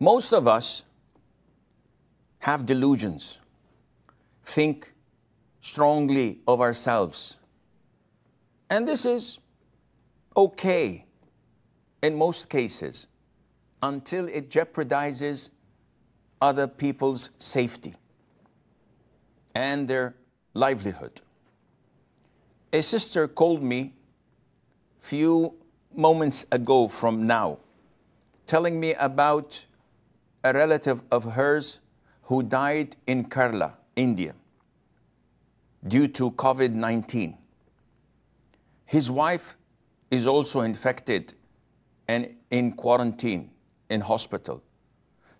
Most of us have delusions, think strongly of ourselves. And this is okay in most cases until it jeopardizes other people's safety and their livelihood. A sister called me few moments ago from now, telling me about a relative of hers who died in Kerala, India, due to COVID-19. His wife is also infected and in quarantine in hospital.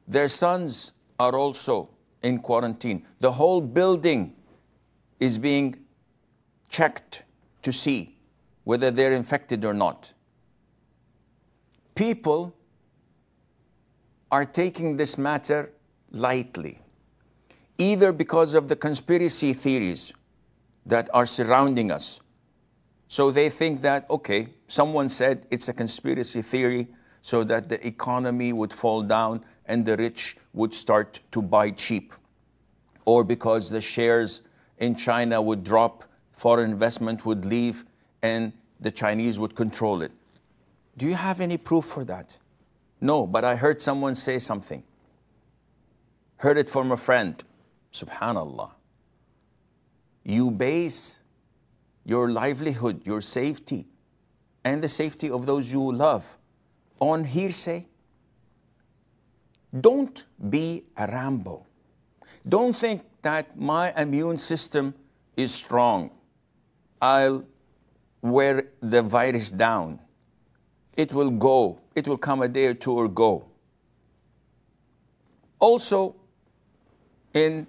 Their sons are also in quarantine. The whole building is being checked to see whether they're infected or not. People are taking this matter lightly, either because of the conspiracy theories that are surrounding us. So they think that, okay, someone said it's a conspiracy theory so that the economy would fall down and the rich would start to buy cheap. Or because the shares in China would drop, foreign investment would leave, and the Chinese would control it. Do you have any proof for that? No, but I heard someone say something. Heard it from a friend. Subhanallah. You base your livelihood, your safety, and the safety of those you love on hearsay? Don't be a Rambo. Don't think that my immune system is strong. I'll wear the virus down. It will go. It will come a day or two or go. Also, in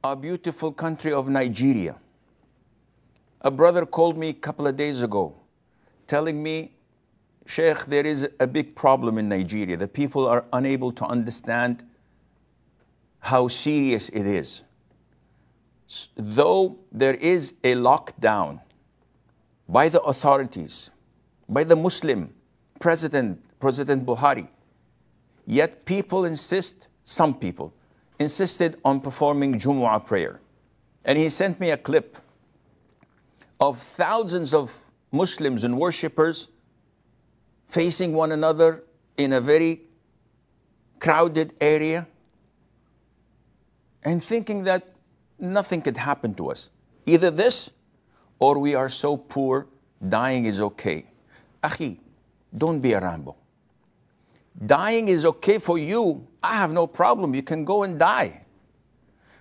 our beautiful country of Nigeria, a brother called me a couple of days ago, telling me, Sheikh, there is a big problem in Nigeria. The people are unable to understand how serious it is. Though there is a lockdown by the authorities, by the Muslim President Buhari, yet people insist, some people, insisted on performing Jumu'ah prayer. And he sent me a clip of thousands of Muslims and worshippers facing one another in a very crowded area and thinking that nothing could happen to us. Either this or we are so poor, dying is okay. Akhi, don't be a Rambo. Dying is okay for you. I have no problem. You can go and die.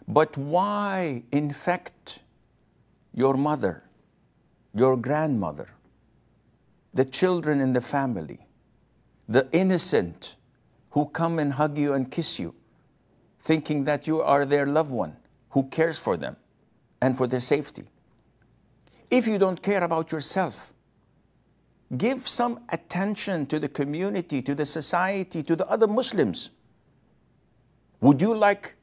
But why infect your mother, your grandmother, the children in the family, the innocent who come and hug you and kiss you, thinking that you are their loved one who cares for them and for their safety? If you don't care about yourself, give some attention to the community, to the society, to the other Muslims. Would you like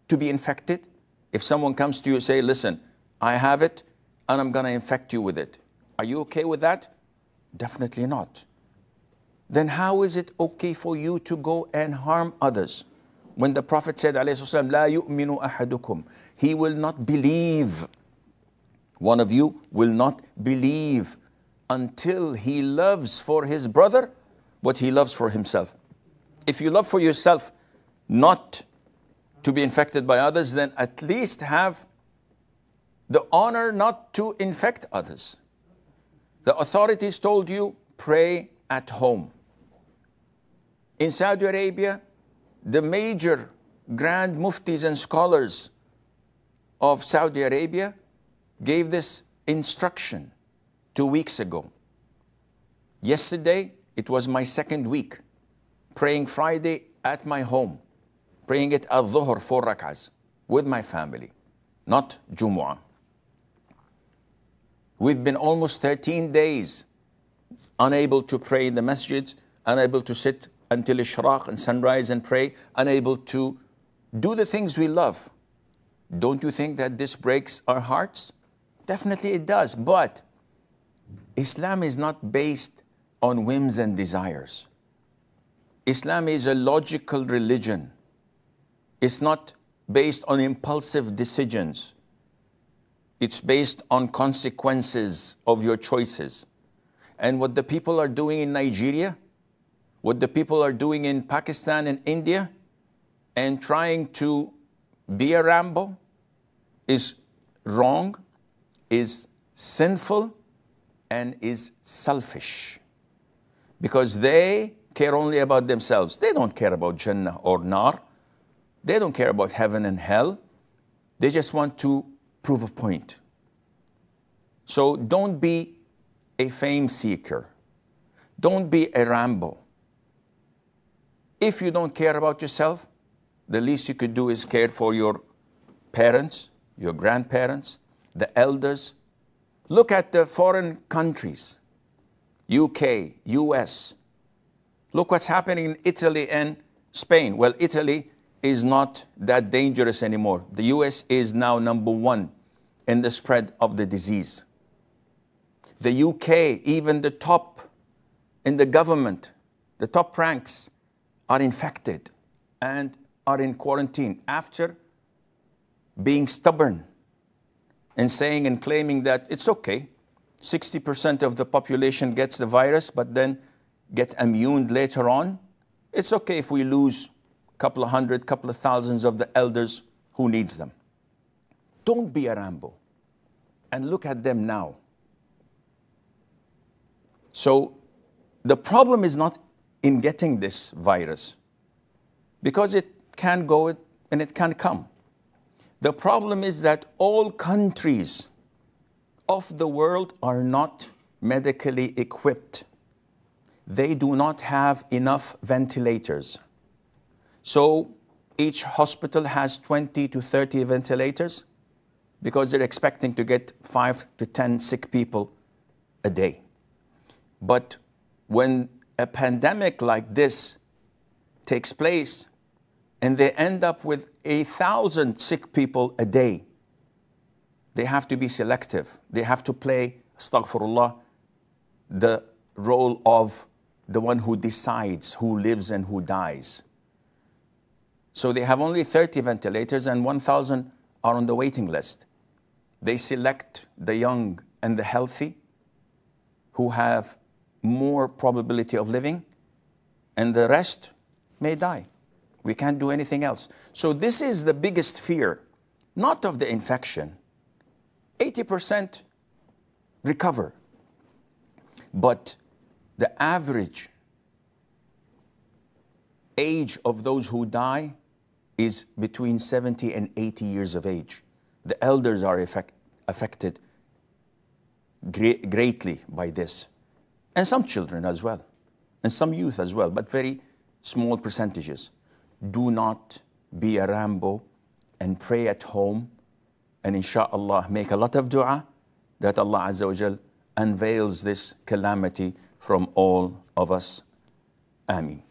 to be infected? If someone comes to you and say, listen, I have it and I'm going to infect you with it. Are you okay with that? Definitely not. Then how is it okay for you to go and harm others? When the Prophet said, لَا يُؤْمِنُ أَحَدُكُمْ, he will not believe. One of you will not believe until he loves for his brother what he loves for himself. If you love for yourself not to be infected by others, then at least have the honor not to infect others. The authorities told you, pray at home. In Saudi Arabia, the major grand muftis and scholars of Saudi Arabia gave this instruction 2 weeks ago. Yesterday, it was my second week, praying Friday at my home, praying it al-Dhuhr 4 rak'ahs with my family, not Jumu'ah. We've been almost 13 days unable to pray in the masjids, unable to sit until Ishraq and sunrise and pray, unable to do the things we love. Don't you think that this breaks our hearts? Definitely it does, but Islam is not based on whims and desires. Islam is a logical religion. It's not based on impulsive decisions. It's based on consequences of your choices. And what the people are doing in Nigeria, what the people are doing in Pakistan and India, and trying to be a Rambo, is wrong, is sinful, and is selfish. Because they care only about themselves. They don't care about Jannah or Nar. They don't care about heaven and hell. They just want to prove a point. So don't be a fame seeker. Don't be a Rambo. If you don't care about yourself, the least you could do is care for your parents, your grandparents, the elders. Look at the foreign countries, UK, US. Look what's happening in Italy and Spain. Well, Italy is not that dangerous anymore. The US is now #1 in the spread of the disease. The UK, even the top in the government, the top ranks are infected and are in quarantine after being stubborn and saying and claiming that it's okay. 60% of the population gets the virus, but then get immune later on. It's okay if we lose a couple of hundred, couple of thousands of the elders. Who needs them? Don't be a Rambo. And look at them now. So the problem is not in getting this virus, because it can go and it can come. The problem is that all countries of the world are not medically equipped. They do not have enough ventilators. So each hospital has 20 to 30 ventilators because they're expecting to get 5 to 10 sick people a day. But when a pandemic like this takes place and they end up with 1,000 sick people a day, they have to be selective. They have to play, astaghfirullah, the role of the one who decides who lives and who dies. So they have only 30 ventilators and 1,000 are on the waiting list. They select the young and the healthy who have more probability of living, and the rest may die. We can't do anything else. So this is the biggest fear, not of the infection. 80% recover. But the average age of those who die is between 70 and 80 years of age. The elders are affected greatly by this. And some children as well. And some youth as well, but very small percentages. Do not be a Rambo and pray at home. And insha'Allah, make a lot of dua that Allah Azza wa Jal unveils this calamity from all of us. Ameen.